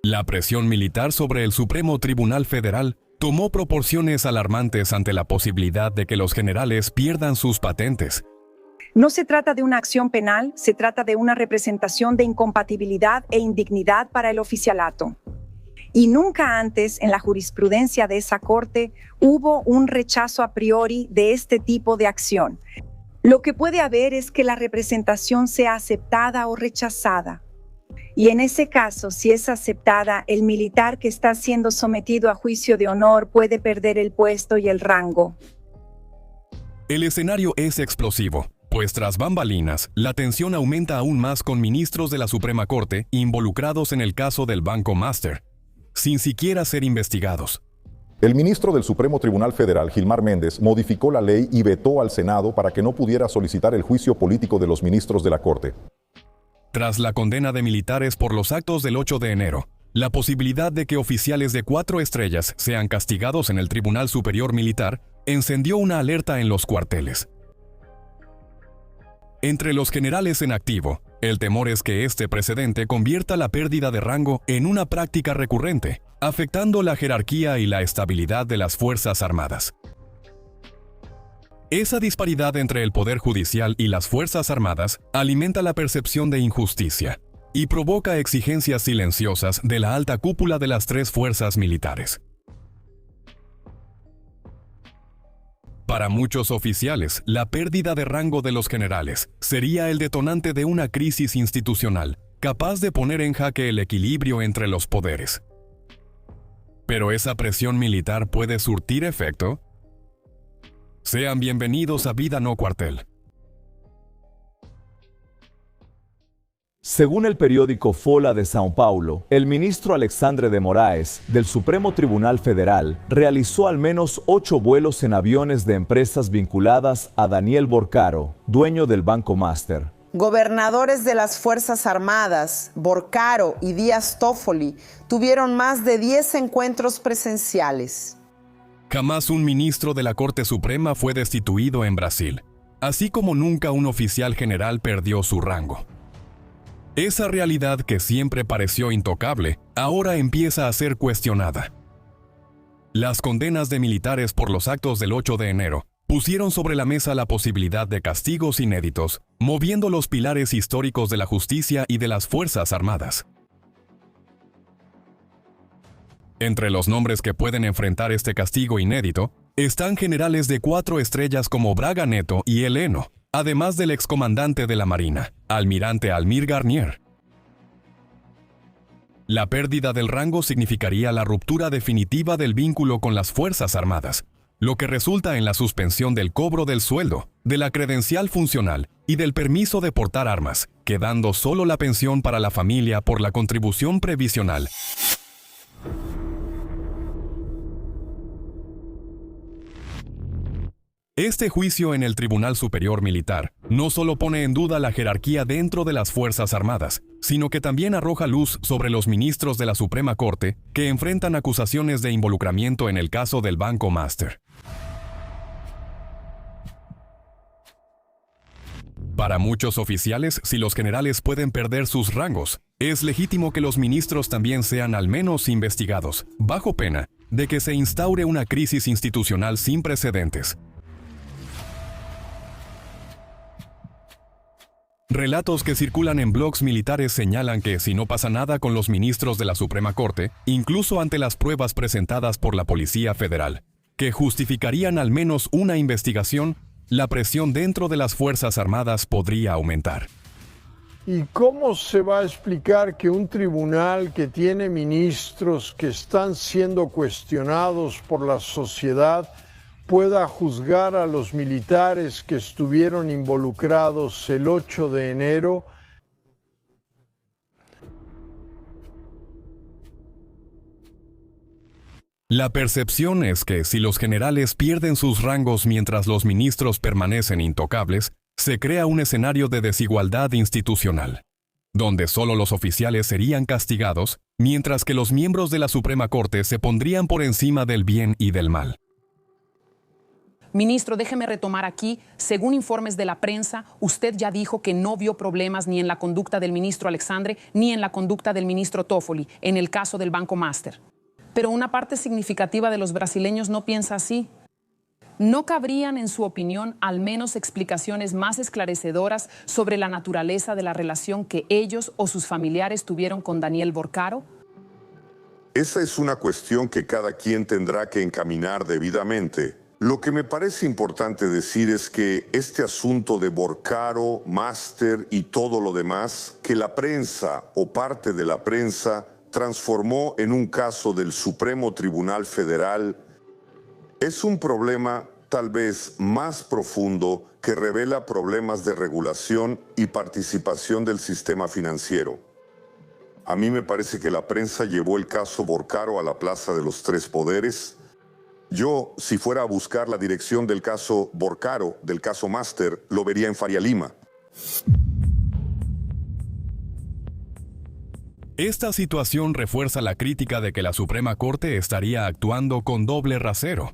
La presión militar sobre el Supremo Tribunal Federal tomó proporciones alarmantes ante la posibilidad de que los generales pierdan sus patentes. No se trata de una acción penal, se trata de una representación de incompatibilidad e indignidad para el oficialato. Y nunca antes en la jurisprudencia de esa corte hubo un rechazo a priori de este tipo de acción. Lo que puede haber es que la representación sea aceptada o rechazada. Y en ese caso, si es aceptada, el militar que está siendo sometido a juicio de honor puede perder el puesto y el rango. El escenario es explosivo, pues tras bambalinas, la tensión aumenta aún más con ministros de la Suprema Corte involucrados en el caso del Banco Master, sin siquiera ser investigados. El ministro del Supremo Tribunal Federal, Gilmar Méndez, modificó la ley y vetó al Senado para que no pudiera solicitar el juicio político de los ministros de la Corte. Tras la condena de militares por los actos del 8 de enero, la posibilidad de que oficiales de 4 estrellas sean castigados en el Tribunal Superior Militar encendió una alerta en los cuarteles. Entre los generales en activo, el temor es que este precedente convierta la pérdida de rango en una práctica recurrente, afectando la jerarquía y la estabilidad de las Fuerzas Armadas. Esa disparidad entre el Poder Judicial y las Fuerzas Armadas alimenta la percepción de injusticia y provoca exigencias silenciosas de la alta cúpula de las 3 fuerzas militares. Para muchos oficiales, la pérdida de rango de los generales sería el detonante de una crisis institucional, capaz de poner en jaque el equilibrio entre los poderes. ¿Pero esa presión militar puede surtir efecto? Sean bienvenidos a Vida No Cuartel. Según el periódico Folha de São Paulo, el ministro Alexandre de Moraes, del Supremo Tribunal Federal, realizó al menos 8 vuelos en aviones de empresas vinculadas a Daniel Borcaro, dueño del Banco Master. Gobernadores de las Fuerzas Armadas, Borcaro y Díaz Toffoli, tuvieron más de 10 encuentros presenciales. Jamás un ministro de la Corte Suprema fue destituido en Brasil, así como nunca un oficial general perdió su rango. Esa realidad que siempre pareció intocable, ahora empieza a ser cuestionada. Las condenas de militares por los actos del 8 de enero pusieron sobre la mesa la posibilidad de castigos inéditos, moviendo los pilares históricos de la justicia y de las Fuerzas Armadas. Entre los nombres que pueden enfrentar este castigo inédito, están generales de 4 estrellas como Braga Neto y Heleno, además del excomandante de la Marina, almirante Almir Garnier. La pérdida del rango significaría la ruptura definitiva del vínculo con las Fuerzas Armadas, lo que resulta en la suspensión del cobro del sueldo, de la credencial funcional y del permiso de portar armas, quedando solo la pensión para la familia por la contribución previsional. Este juicio en el Tribunal Superior Militar no solo pone en duda la jerarquía dentro de las Fuerzas Armadas, sino que también arroja luz sobre los ministros de la Suprema Corte que enfrentan acusaciones de involucramiento en el caso del Banco Master. Para muchos oficiales, si los generales pueden perder sus rangos, es legítimo que los ministros también sean al menos investigados, bajo pena de que se instaure una crisis institucional sin precedentes. Relatos que circulan en blogs militares señalan que si no pasa nada con los ministros de la Suprema Corte, incluso ante las pruebas presentadas por la Policía Federal, que justificarían al menos una investigación, la presión dentro de las Fuerzas Armadas podría aumentar. ¿Y cómo se va a explicar que un tribunal que tiene ministros que están siendo cuestionados por la sociedad pueda juzgar a los militares que estuvieron involucrados el 8 de enero? La percepción es que si los generales pierden sus rangos mientras los ministros permanecen intocables, se crea un escenario de desigualdad institucional, donde solo los oficiales serían castigados, mientras que los miembros de la Suprema Corte se pondrían por encima del bien y del mal. Ministro, déjeme retomar aquí. Según informes de la prensa, usted ya dijo que no vio problemas ni en la conducta del ministro Alexandre ni en la conducta del ministro Toffoli en el caso del Banco Master. Pero una parte significativa de los brasileños no piensa así. ¿No cabrían, en su opinión, al menos explicaciones más esclarecedoras sobre la naturaleza de la relación que ellos o sus familiares tuvieron con Daniel Borcaro? Esa es una cuestión que cada quien tendrá que encaminar debidamente. Lo que me parece importante decir es que este asunto de Borcaro, Master y todo lo demás, que la prensa o parte de la prensa transformó en un caso del Supremo Tribunal Federal, es un problema tal vez más profundo que revela problemas de regulación y participación del sistema financiero. A mí me parece que la prensa llevó el caso Borcaro a la Plaza de los Tres Poderes. Yo, si fuera a buscar la dirección del caso Borcaro, del caso Master, lo vería en Faria Lima. Esta situación refuerza la crítica de que la Suprema Corte estaría actuando con doble rasero.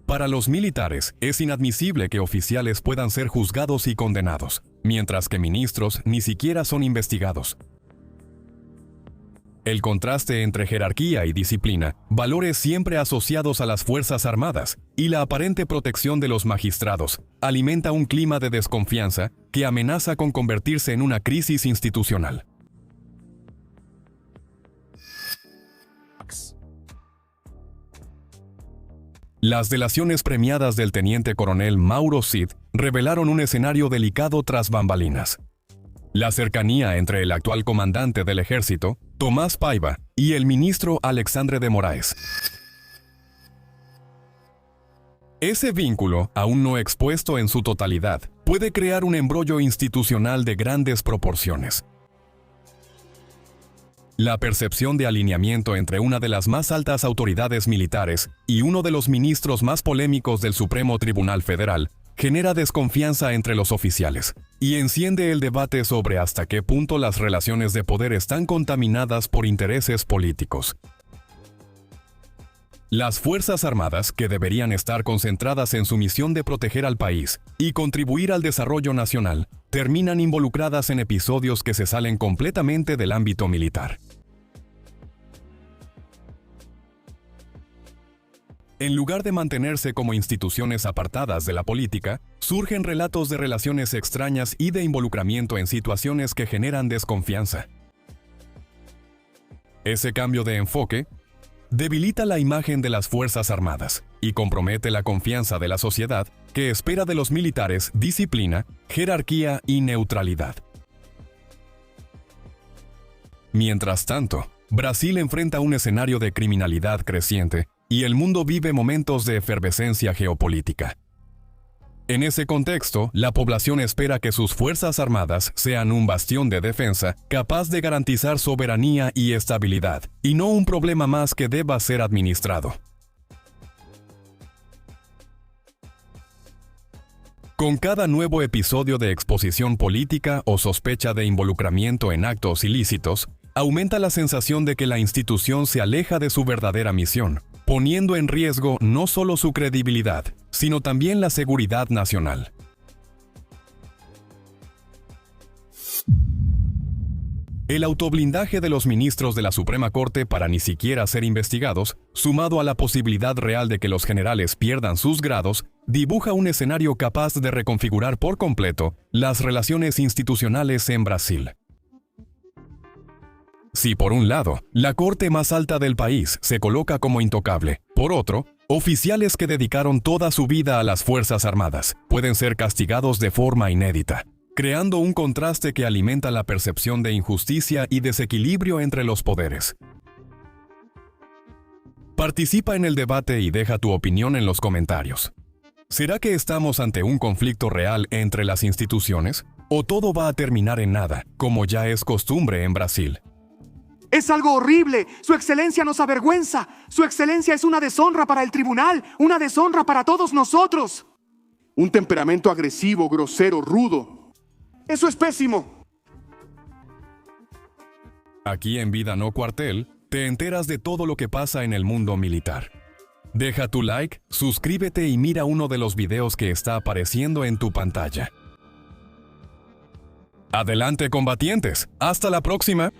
Para los militares, es inadmisible que oficiales puedan ser juzgados y condenados, mientras que ministros ni siquiera son investigados. El contraste entre jerarquía y disciplina, valores siempre asociados a las Fuerzas Armadas, y la aparente protección de los magistrados, alimenta un clima de desconfianza que amenaza con convertirse en una crisis institucional. Las delaciones premiadas del teniente coronel Mauro Cid revelaron un escenario delicado tras bambalinas. La cercanía entre el actual comandante del ejército, Tomás Paiva, y el ministro Alexandre de Moraes. Ese vínculo, aún no expuesto en su totalidad, puede crear un embrollo institucional de grandes proporciones. La percepción de alineamiento entre una de las más altas autoridades militares y uno de los ministros más polémicos del Supremo Tribunal Federal genera desconfianza entre los oficiales y enciende el debate sobre hasta qué punto las relaciones de poder están contaminadas por intereses políticos. Las Fuerzas Armadas, que deberían estar concentradas en su misión de proteger al país y contribuir al desarrollo nacional, terminan involucradas en episodios que se salen completamente del ámbito militar. En lugar de mantenerse como instituciones apartadas de la política, surgen relatos de relaciones extrañas y de involucramiento en situaciones que generan desconfianza. Ese cambio de enfoque debilita la imagen de las Fuerzas Armadas y compromete la confianza de la sociedad que espera de los militares disciplina, jerarquía y neutralidad. Mientras tanto, Brasil enfrenta un escenario de criminalidad creciente y el mundo vive momentos de efervescencia geopolítica. En ese contexto, la población espera que sus Fuerzas Armadas sean un bastión de defensa capaz de garantizar soberanía y estabilidad, y no un problema más que deba ser administrado. Con cada nuevo episodio de exposición política o sospecha de involucramiento en actos ilícitos, aumenta la sensación de que la institución se aleja de su verdadera misión, poniendo en riesgo no solo su credibilidad, sino también la seguridad nacional. El autoblindaje de los ministros de la Suprema Corte para ni siquiera ser investigados, sumado a la posibilidad real de que los generales pierdan sus grados, dibuja un escenario capaz de reconfigurar por completo las relaciones institucionales en Brasil. Si por un lado, la corte más alta del país se coloca como intocable, por otro, oficiales que dedicaron toda su vida a las Fuerzas Armadas pueden ser castigados de forma inédita, creando un contraste que alimenta la percepción de injusticia y desequilibrio entre los poderes. Participa en el debate y deja tu opinión en los comentarios. ¿Será que estamos ante un conflicto real entre las instituciones? ¿O todo va a terminar en nada, como ya es costumbre en Brasil? Es algo horrible. Su excelencia nos avergüenza. Su excelencia es una deshonra para el tribunal, una deshonra para todos nosotros. Un temperamento agresivo, grosero, rudo. Eso es pésimo. Aquí en Vida No Cuartel, te enteras de todo lo que pasa en el mundo militar. Deja tu like, suscríbete y mira uno de los videos que está apareciendo en tu pantalla. Adelante, combatientes. Hasta la próxima.